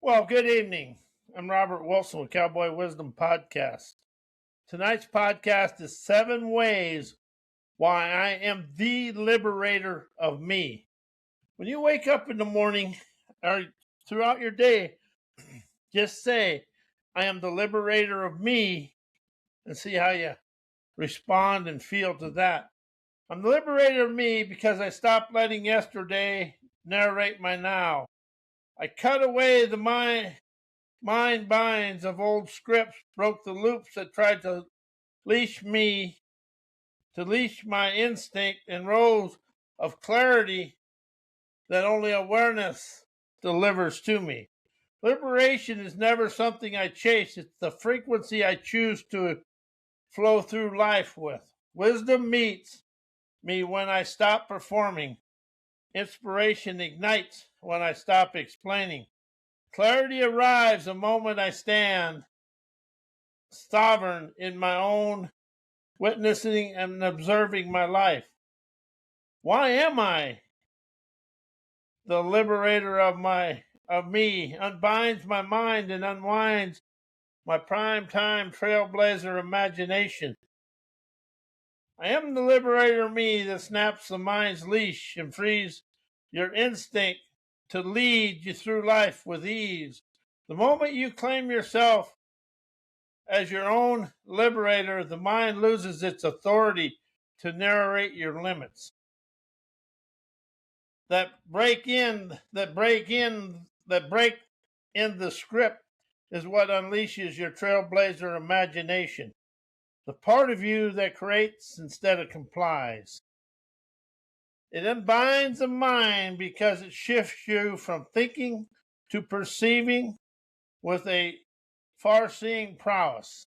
Well, good evening. I'm Robert Wilson with Cowboy Wisdom Podcast. Tonight's podcast is 7 ways why I am the liberator of me. When you wake up in the morning or throughout your day, just say, I am the liberator of me, and see how you respond and feel to that. I'm the liberator of me because I stopped letting yesterday narrate my now. I cut away the mind binds of old scripts, broke the loops that tried to leash me, to leash my instinct, and rose of clarity that only awareness delivers to me. Liberation is never something I chase, it's the frequency I choose to flow through life with. Wisdom meets me when I stop performing. Inspiration ignites when I stop explaining. Clarity arrives the moment I stand sovereign in my own witnessing and observing my life. Why am I the liberator of me? Unbinds my mind and unwinds my prime time trailblazer imagination. I am the liberator of me that snaps the mind's leash and frees your instinct to lead you through life with ease. The moment you claim yourself as your own liberator, the mind loses its authority to narrate your limits. That break in the script is what unleashes your trailblazer imagination. The part of you that creates instead of complies. It unbinds the mind because it shifts you from thinking to perceiving with a far-seeing prowess.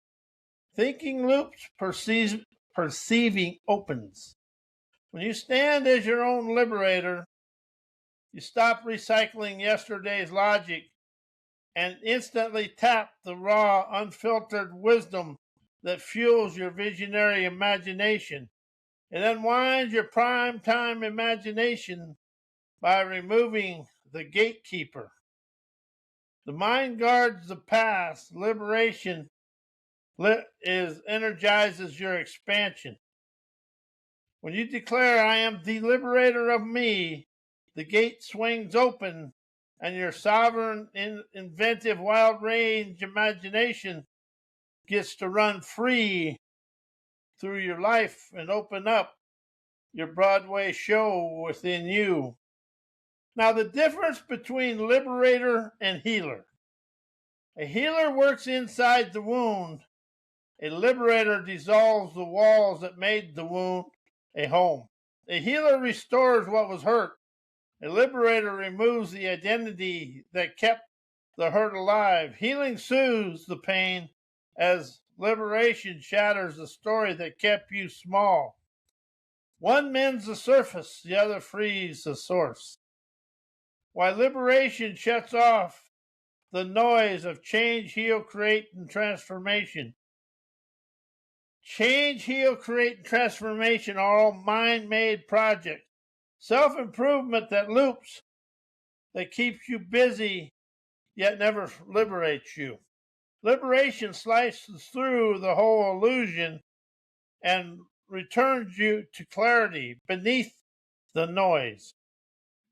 Thinking loops, perceiving opens. When you stand as your own liberator, you stop recycling yesterday's logic and instantly tap the raw, unfiltered wisdom that fuels your visionary imagination. It unwinds your prime time imagination by removing the gatekeeper. The mind guards the past. Liberation energizes your expansion. When you declare, I am the liberator of me, the gate swings open and your sovereign, inventive, wild range imagination gets to run free through your life and open up your Broadway show within you. Now, the difference between liberator and healer. A healer works inside the wound. A liberator dissolves the walls that made the wound a home. A healer restores what was hurt. A liberator removes the identity that kept the hurt alive. Healing soothes the pain as liberation shatters the story that kept you small. One mends the surface, the other frees the source. While liberation shuts off the noise of change, heal, create, and transformation. Change, heal, create, and transformation are all mind-made projects. Self-improvement that loops, that keeps you busy, yet never liberates you. Liberation slices through the whole illusion and returns you to clarity beneath the noise.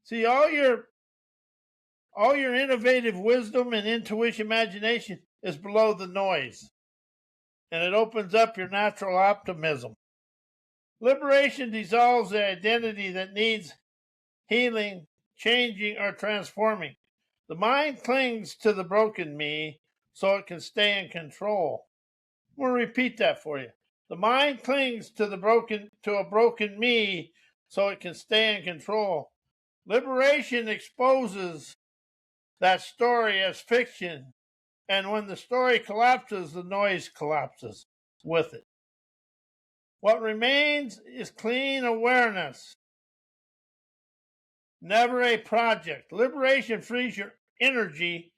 See, all your innovative wisdom and intuition imagination is below the noise, and it opens up your natural optimism. Liberation dissolves the identity that needs healing, changing, or transforming. The mind clings to the broken me so it can stay in control. I'm going to repeat that for you. The mind clings to a broken me so it can stay in control. Liberation exposes that story as fiction, and when the story collapses, the noise collapses with it. What remains is clean awareness, never a project. Liberation frees your energy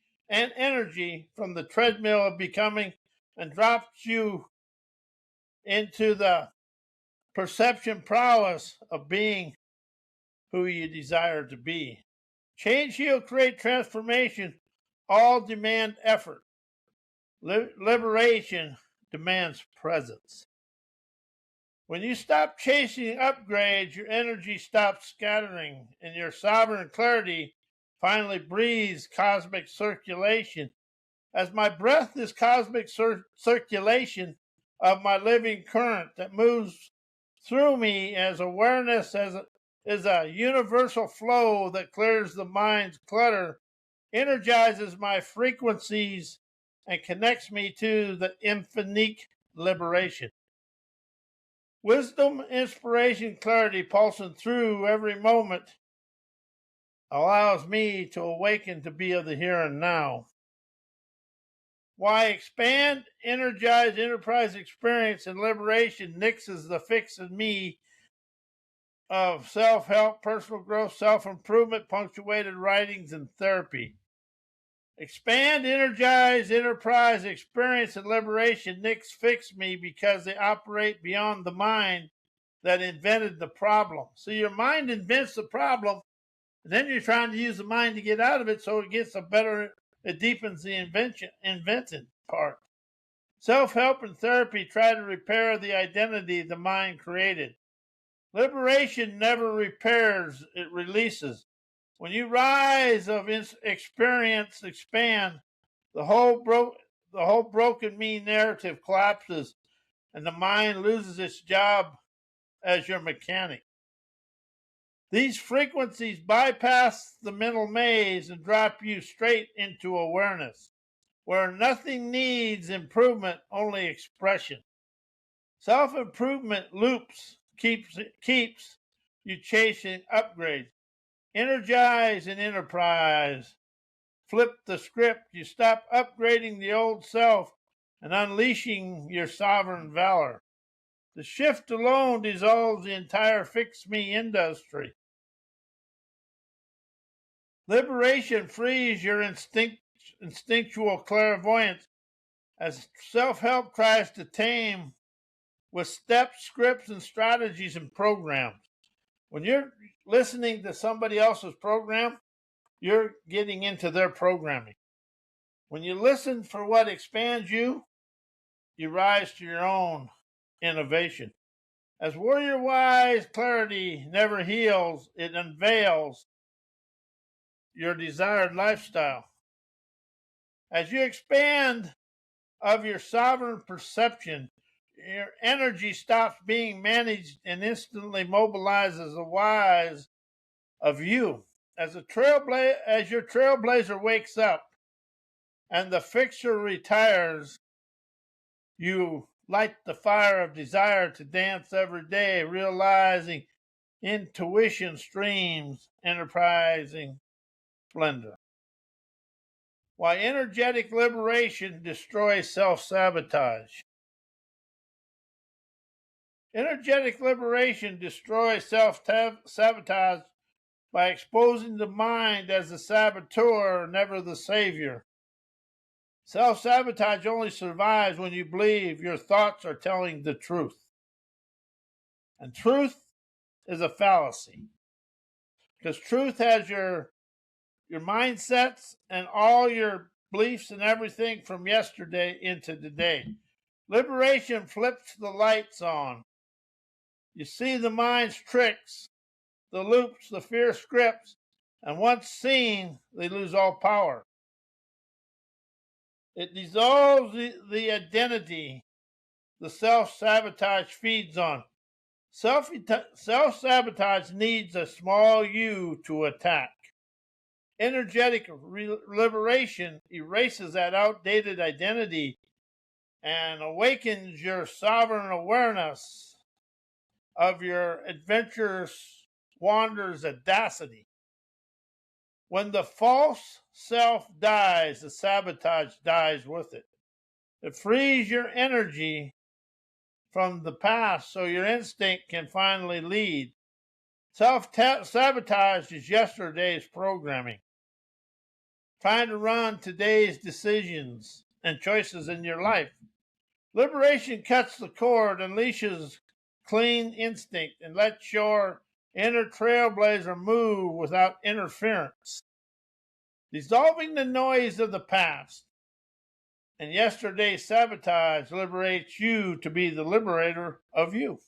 from the treadmill of becoming and drops you into the perception prowess of being who you desire to be. Change, heal, create transformation all demand effort. Liberation demands presence. When you stop chasing upgrades, your energy stops scattering, and your sovereign clarity finally breathes cosmic circulation. As my breath is cosmic circulation of my living current that moves through me as awareness is a universal flow that clears the mind's clutter, energizes my frequencies, and connects me to the infinite liberation. Wisdom, inspiration, clarity pulsing through every moment allows me to awaken to be of the here and now. Why expand, energize, enterprise experience, and liberation nixes the fix in me of self-help, personal growth, self-improvement, punctuated writings, and therapy. Expand, energize, enterprise, experience, and liberation nix fix me because they operate beyond the mind that invented the problem. So your mind invents the problem, and then you're trying to use the mind to get out of it so it gets it deepens the invented part. Self-help and therapy try to repair the identity the mind created. Liberation never repairs, it releases. When you rise of experience, expand, the whole broken me narrative collapses, and the mind loses its job as your mechanic. These frequencies bypass the mental maze and drop you straight into awareness, where nothing needs improvement, only expression. Self-improvement loops keeps you chasing upgrades. Energize and enterprise. Flip the script. You stop upgrading the old self and unleashing your sovereign valor. The shift alone dissolves the entire fix-me industry. Liberation frees your instinctual clairvoyance as self-help tries to tame with steps, scripts, and strategies and programs. When you're listening to somebody else's program, you're getting into their programming. When you listen for what expands you, you rise to your own innovation. As warrior wise clarity never heals, it unveils your desired lifestyle. As you expand of your sovereign perception, your energy stops being managed and instantly mobilizes the wise of you. As your trailblazer wakes up and the fixture retires, you light the fire of desire to dance every day, realizing intuition streams, enterprising splendor. Why energetic liberation destroys self-sabotage. Energetic liberation destroys self-sabotage by exposing the mind as the saboteur, never the savior. Self-sabotage only survives when you believe your thoughts are telling the truth. And truth is a fallacy. Because truth has your mindsets and all your beliefs and everything from yesterday into today. Liberation flips the lights on. You see the mind's tricks, the loops, the fear scripts, and once seen, they lose all power. It dissolves the identity the self-sabotage feeds on. Self-sabotage needs a small you to attack. Energetic liberation erases that outdated identity and awakens your sovereign awareness of your adventurous wanderer's audacity. When the false self dies, the sabotage dies with it. It frees your energy from the past so your instinct can finally lead. Self-sabotage is yesterday's programming, trying to run today's decisions and choices in your life. Liberation cuts the cord, unleashes clean instinct, and lets your inner trailblazer move without interference. dissolving the noise of the past. And yesterday's sabotage liberates you to be the liberator of you.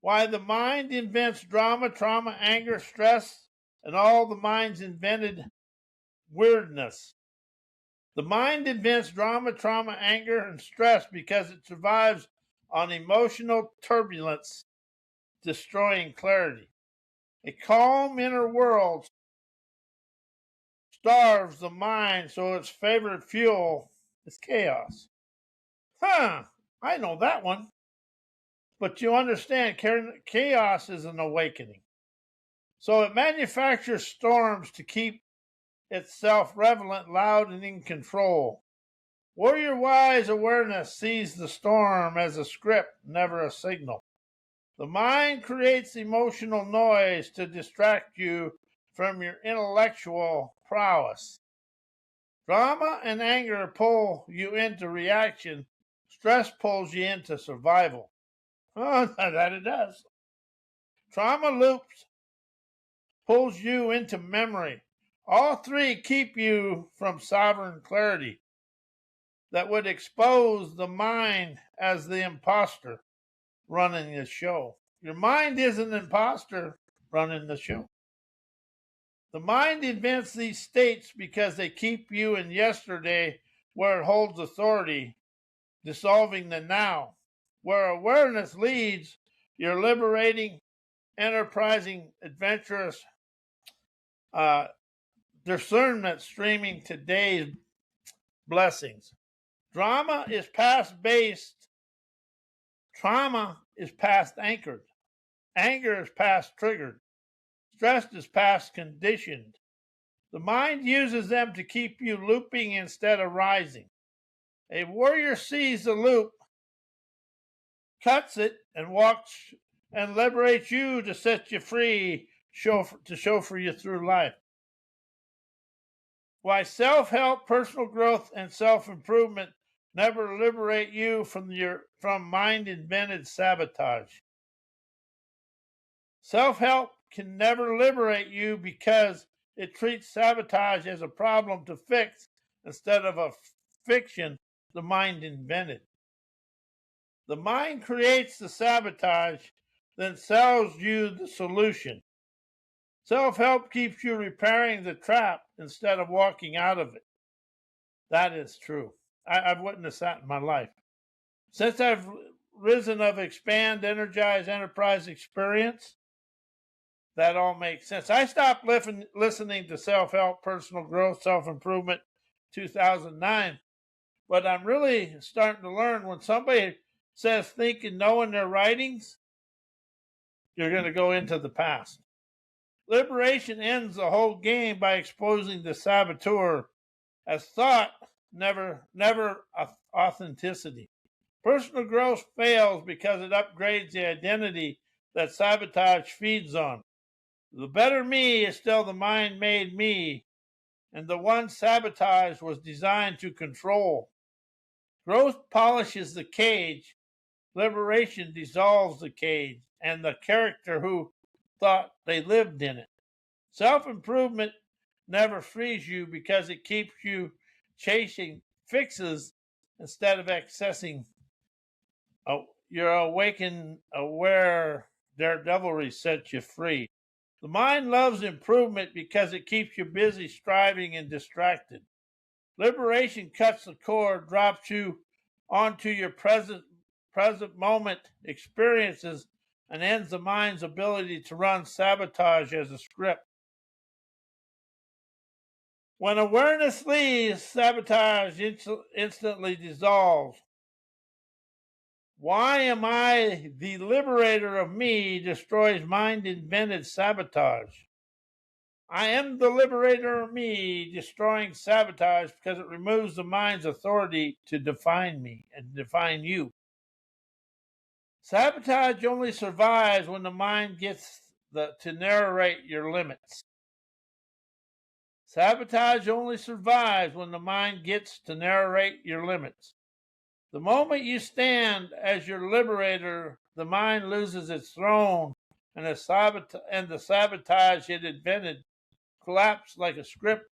Why the mind invents drama, trauma, anger, stress, and all the mind's invented weirdness. The mind invents drama, trauma, anger, and stress because it survives on emotional turbulence, destroying clarity. A calm inner world starves the mind, so its favorite fuel is chaos. I know that one. But you understand, chaos is an awakening. So it manufactures storms to keep itself relevant, loud, and in control. Warrior wise awareness sees the storm as a script, never a signal. The mind creates emotional noise to distract you from your intellectual prowess. Drama and anger pull you into reaction. Stress pulls you into survival. Oh, that it does. Trauma loops pulls you into memory. All three keep you from sovereign clarity that would expose the mind as the imposter running the show. Your mind is an imposter running the show. The mind invents these states because they keep you in yesterday where it holds authority, dissolving the now. Where awareness leads, you're liberating, enterprising, adventurous, discernment streaming today's blessings. Drama is past based. Trauma is past anchored. Anger is past triggered. Stress is past conditioned. The mind uses them to keep you looping instead of rising. A warrior sees the loop, cuts it, and walks and liberates you to set you free, to chauffeur you through life. Why self-help, personal growth, and self-improvement never liberate you from mind-invented sabotage. Self-help can never liberate you because it treats sabotage as a problem to fix instead of a fiction the mind invented. The mind creates the sabotage, then sells you the solution. Self-help keeps you repairing the trap instead of walking out of it. That is true. I've witnessed that in my life. Since I've risen of expand, energize, enterprise experience, that all makes sense. I stopped listening to self-help, personal growth, self-improvement 2009, but I'm really starting to learn when somebody says think and know in their writings, you're going to go into the past. Liberation ends the whole game by exposing the saboteur as thought, never authenticity. Personal growth fails because it upgrades the identity that sabotage feeds on. The better me is still the mind-made me, and the one sabotage was designed to control. Growth polishes the cage. Liberation dissolves the cage and the character who thought they lived in it. Self-improvement never frees you because it keeps you chasing fixes instead of accessing your awakened, aware daredevilry sets you free. The mind loves improvement because it keeps you busy, striving, and distracted. Liberation cuts the cord, drops you onto your present moment experiences, and ends the mind's ability to run sabotage as a script. When awareness leaves, sabotage instantly dissolves. Why am I the liberator of me destroys mind-invented sabotage? I am the liberator of me destroying sabotage because it removes the mind's authority to define me and define you. Sabotage only survives when the mind gets to narrate your limits. Sabotage only survives when the mind gets to narrate your limits. The moment you stand as your liberator, the mind loses its throne, and the sabotage it invented collapse like a script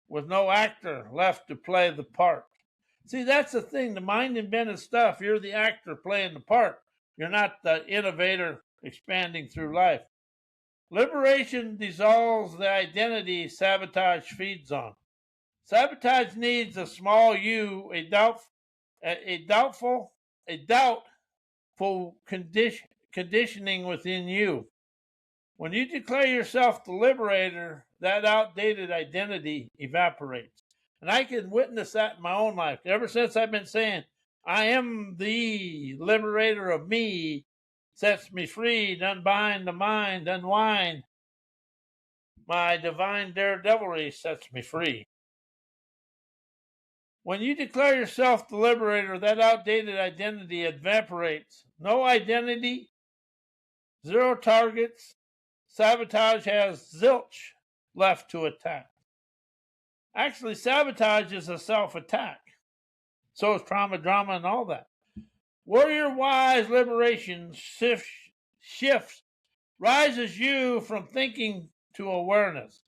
with no actor left to play the part. See, that's the thing. The mind invented stuff. You're the actor playing the part. You're not the innovator expanding through life. Liberation dissolves the identity sabotage feeds on. Sabotage needs a small you, a doubtful conditioning within you. When you declare yourself the liberator, that outdated identity evaporates. And I can witness that in my own life. Ever since I've been saying, I am the liberator of me, sets me free, unbind the mind, unwind. My divine daredevilry sets me free. When you declare yourself the liberator, that outdated identity evaporates. No identity, zero targets. Sabotage has zilch left to attack. Actually, sabotage is a self-attack. So is trauma, drama, and all that. Warrior-wise liberation shifts, rises you from thinking to awareness.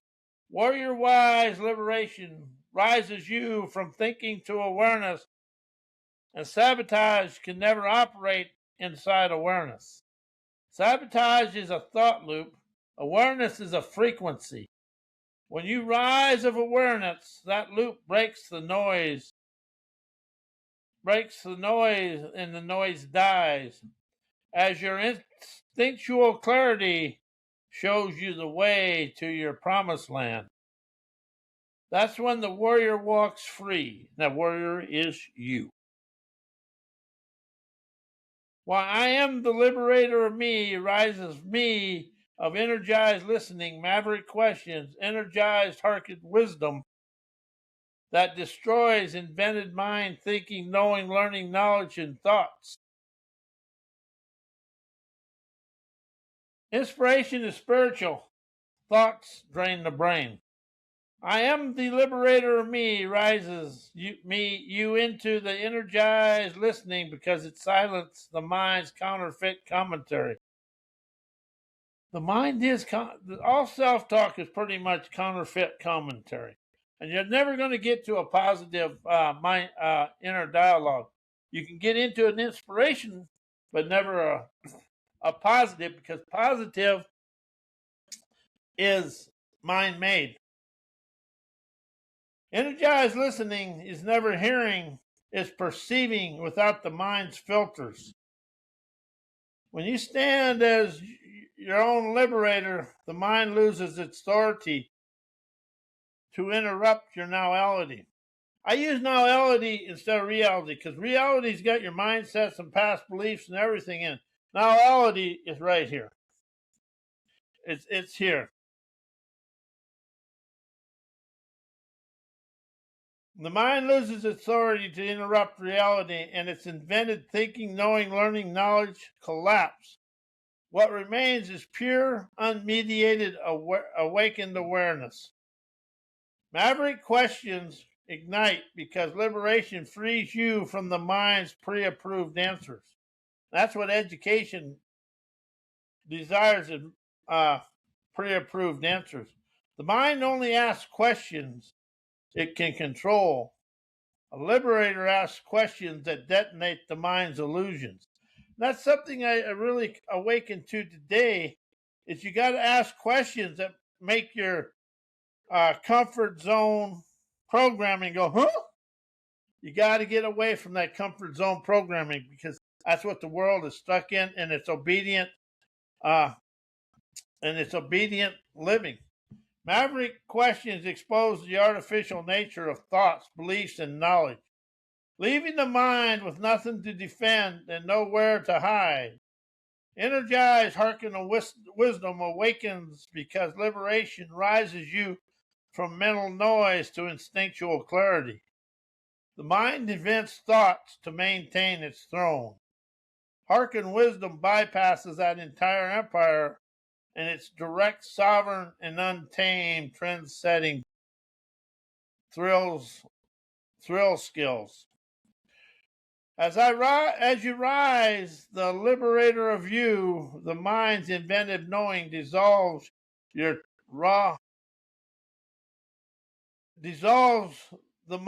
Warrior-wise liberation rises you from thinking to awareness, and sabotage can never operate inside awareness. Sabotage is a thought loop. Awareness is a frequency. When you rise of awareness, that loop breaks the noise, and the noise dies. As your instinctual clarity shows you the way to your promised land. That's when the warrior walks free. That warrior is you. Why I am the liberator of me rises me of energized listening, maverick questions, energized hearkened wisdom that destroys invented mind, thinking, knowing, learning, knowledge, and thoughts. Inspiration is spiritual. Thoughts drain the brain. I am the liberator of me rises you into the energized listening because it silences the mind's counterfeit commentary. The mind is all self-talk is pretty much counterfeit commentary, and you're never going to get to a positive inner dialogue. You can get into an inspiration, but never a positive, because positive is mind-made. Energized listening is never hearing, it's perceiving without the mind's filters. When you stand as your own liberator, the mind loses its authority to interrupt your nowality. I use nowality instead of reality because reality's got your mindsets and past beliefs and everything in. Nowality is right here. It's here. The mind loses its authority to interrupt reality, and its invented thinking, knowing, learning, knowledge collapse. What remains is pure, unmediated, awakened awareness. Maverick questions ignite because liberation frees you from the mind's pre-approved answers. That's what education desires, pre-approved answers. The mind only asks questions it can control. A liberator asks questions that detonate the mind's illusions. That's something I really awakened to today, is you got to ask questions that make your comfort zone programming go, huh? You got to get away from that comfort zone programming because that's what the world is stuck in, and it's obedient living. Maverick questions expose the artificial nature of thoughts, beliefs, and knowledge, leaving the mind with nothing to defend and nowhere to hide. Energized, hearken and wisdom awakens because liberation rises you from mental noise to instinctual clarity. The mind invents thoughts to maintain its throne. Hearken wisdom bypasses that entire empire and its direct, sovereign, and untamed, trend-setting thrill skills. As you rise, the liberator of you, the mind's inventive knowing dissolves your raw dissolves the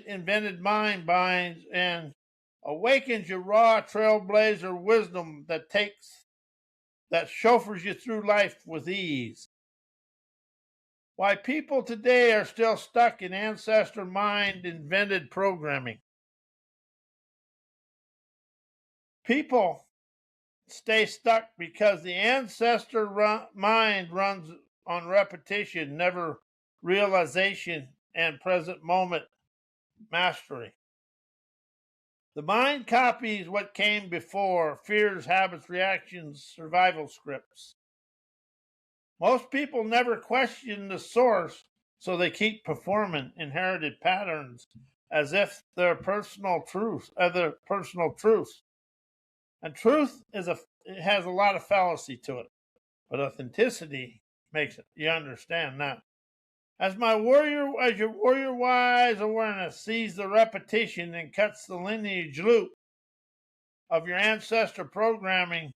invented mind binds, and awakens your raw trailblazer wisdom that chauffeurs you through life with ease. Why people today are still stuck in ancestor mind invented programming. People stay stuck because the ancestor mind runs on repetition, never realization, and present moment mastery. The mind copies what came before: fears, habits, reactions, survival scripts. Most people never question the source, so they keep performing inherited patterns as if they're personal truths, And truth it has a lot of fallacy to it, but authenticity makes it. You understand that. As your warrior wise awareness sees the repetition and cuts the lineage loop of your ancestor programming,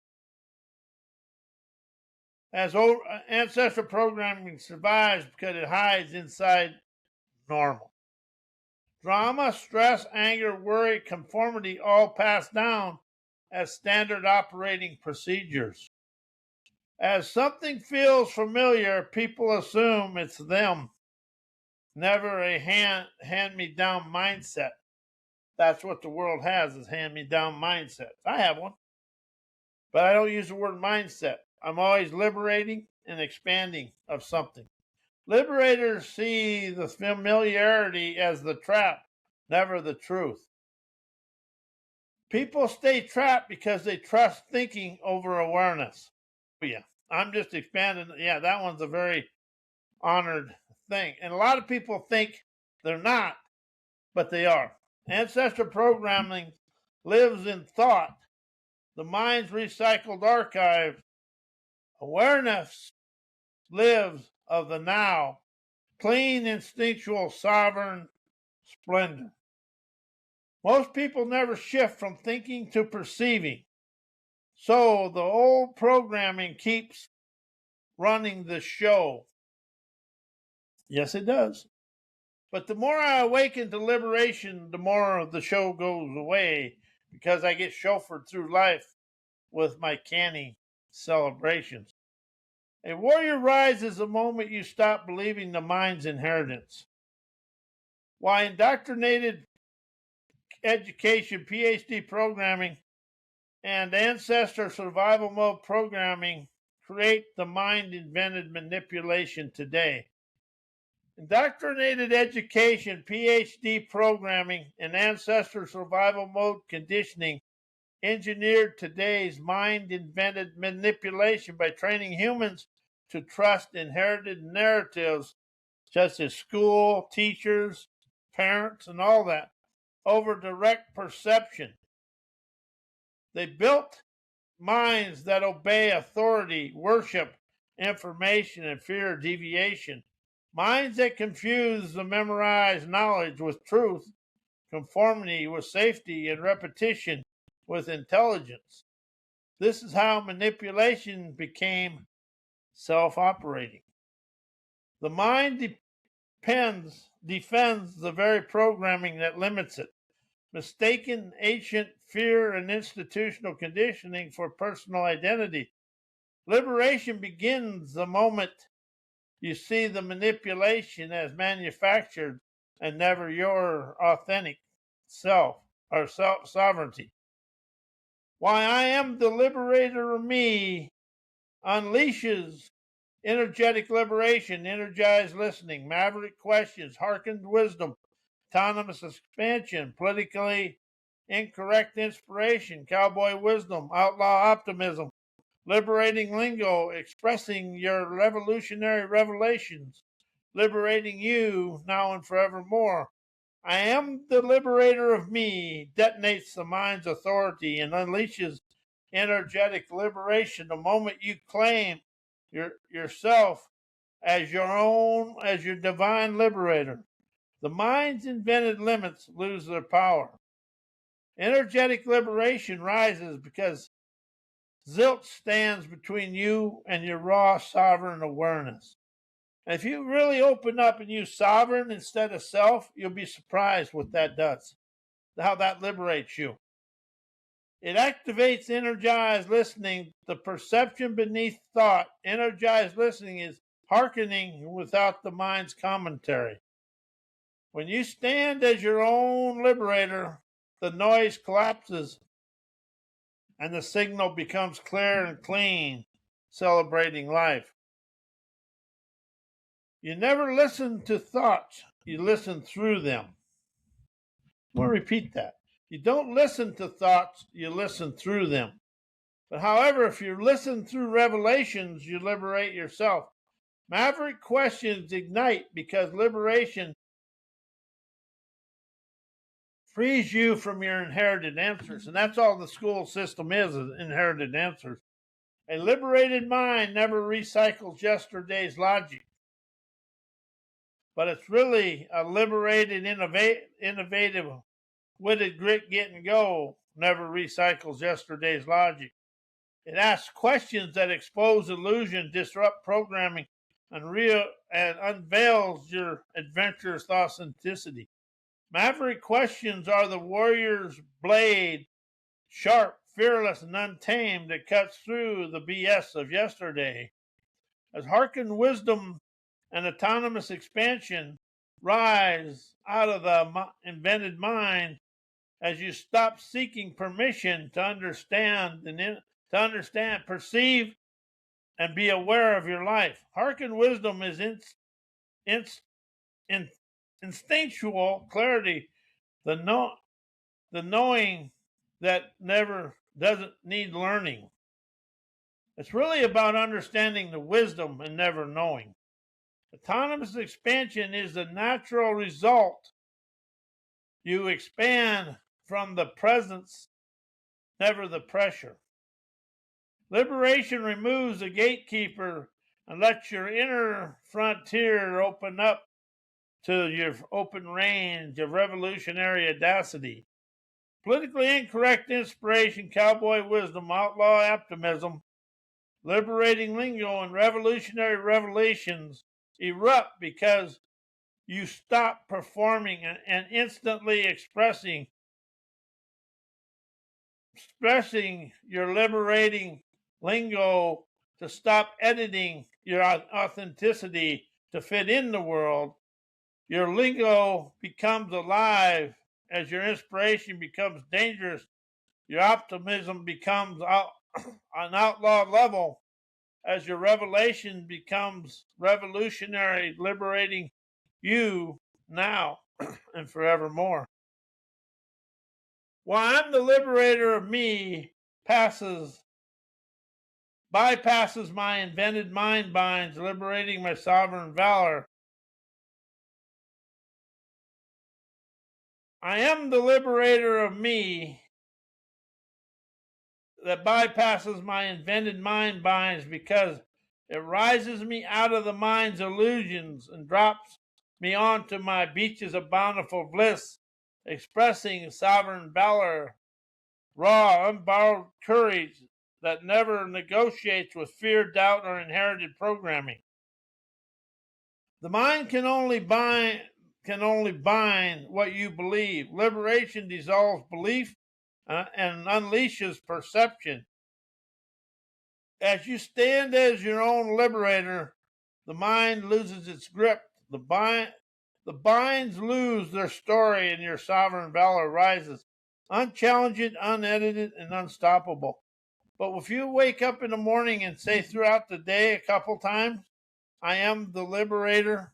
ancestral programming survives because it hides inside normal. Drama, stress, anger, worry, conformity all pass down as standard operating procedures. As something feels familiar, people assume it's them. Never a hand-me-down mindset. That's what the world has, is hand-me-down mindsets. I have one, but I don't use the word mindset. I'm always liberating and expanding of something. Liberators see the familiarity as the trap, never the truth. People stay trapped because they trust thinking over awareness. Yeah, I'm just expanding. Yeah, that one's a very honored thing. And a lot of people think they're not, but they are. Ancestral programming lives in thought, the mind's recycled archive. Awareness lives of the now, clean, instinctual, sovereign splendor. Most people never shift from thinking to perceiving. So the old programming keeps running the show. Yes, it does. But the more I awaken to liberation, the more the show goes away because I get chauffeured through life with my canny celebrations. A warrior rises the moment you stop believing the mind's inheritance. Why indoctrinated education, PhD programming, and ancestor survival mode programming create the mind invented manipulation today. Indoctrinated education, PhD programming, and ancestor survival mode conditioning engineered today's mind invented manipulation by training humans to trust inherited narratives such as school, teachers, parents, and all that over direct perception. They built minds that obey authority, worship information, and fear deviation. Minds that confuse the memorized knowledge with truth, conformity with safety, and repetition with intelligence. This is how manipulation became self-operating. The mind defends the very programming that limits it. Mistaken ancient fear and institutional conditioning for personal identity. Liberation begins the moment you see the manipulation as manufactured and never your authentic self or sovereignty. Why I am the liberator of me unleashes energetic liberation, energized listening, maverick questions, hearkened wisdom, autonomous expansion, politically incorrect inspiration, cowboy wisdom, outlaw optimism, liberating lingo, expressing your revolutionary revelations, liberating you now and forevermore. I am the liberator of me, detonates the mind's authority and unleashes energetic liberation the moment you claim yourself as your divine liberator. The mind's invented limits lose their power. Energetic liberation rises because zilch stands between you and your raw sovereign awareness. And if you really open up and use sovereign instead of self, you'll be surprised what that does, how that liberates you. It activates energized listening, the perception beneath thought. Energized listening is hearkening without the mind's commentary. When you stand as your own liberator, the noise collapses and the signal becomes clear and clean, celebrating life. You never listen to thoughts, you listen through them. I'm going to repeat that. You don't listen to thoughts, you listen through them. But however, if you listen through revelations, you liberate yourself. Maverick questions ignite because liberation frees you from your inherited answers. And that's all the school system is inherited answers. A liberated mind never recycles yesterday's logic. But it's really a liberated, innovative, witted grit, get and go, never recycles yesterday's logic. It asks questions that expose illusion, disrupt programming, and unveils your adventurous authenticity. Maverick questions are the warrior's blade, sharp, fearless, and untamed, that cuts through the BS of yesterday. As hearkened wisdom and autonomous expansion rise out of the invented mind, as you stop seeking permission to understand, perceive, and be aware of your life. Hearken wisdom is instinctual clarity, the knowing that never doesn't need learning. It's really about understanding the wisdom and never knowing. Autonomous expansion is the natural result. You expand from the presence, never the pressure. Liberation removes the gatekeeper and lets your inner frontier open up to your open range of revolutionary audacity. Politically incorrect inspiration, cowboy wisdom, outlaw optimism, liberating lingo, and revolutionary revelations erupt because you stop performing and instantly expressing your liberating lingo, to stop editing your authenticity to fit in the world. Your lingo becomes alive as your inspiration becomes dangerous. Your optimism becomes an outlaw level as your revelation becomes revolutionary, liberating you now and forevermore. While I'm the liberator of me, bypasses my invented mind binds, liberating my sovereign valor. I am the liberator of me that bypasses my invented mind binds because it rises me out of the mind's illusions and drops me onto my beaches of bountiful bliss, expressing sovereign valor, raw, unborrowed courage that never negotiates with fear, doubt, or inherited programming. The mind can only bind what you believe. Liberation dissolves belief and unleashes perception. As you stand as your own liberator, the mind loses its grip. The binds lose their story, and your sovereign valor rises, unchallenged, unedited, and unstoppable. But if you wake up in the morning and say throughout the day a couple times, I am the liberator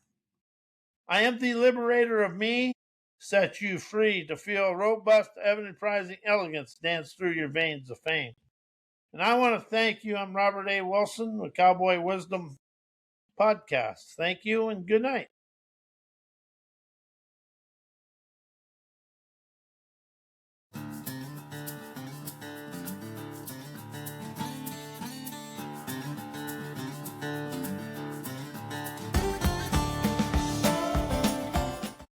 of me, set you free to feel robust, evident-prizing elegance dance through your veins of fame. And I want to thank you. I'm Robert A. Wilson with Cowboy Wisdom Podcast. Thank you and good night.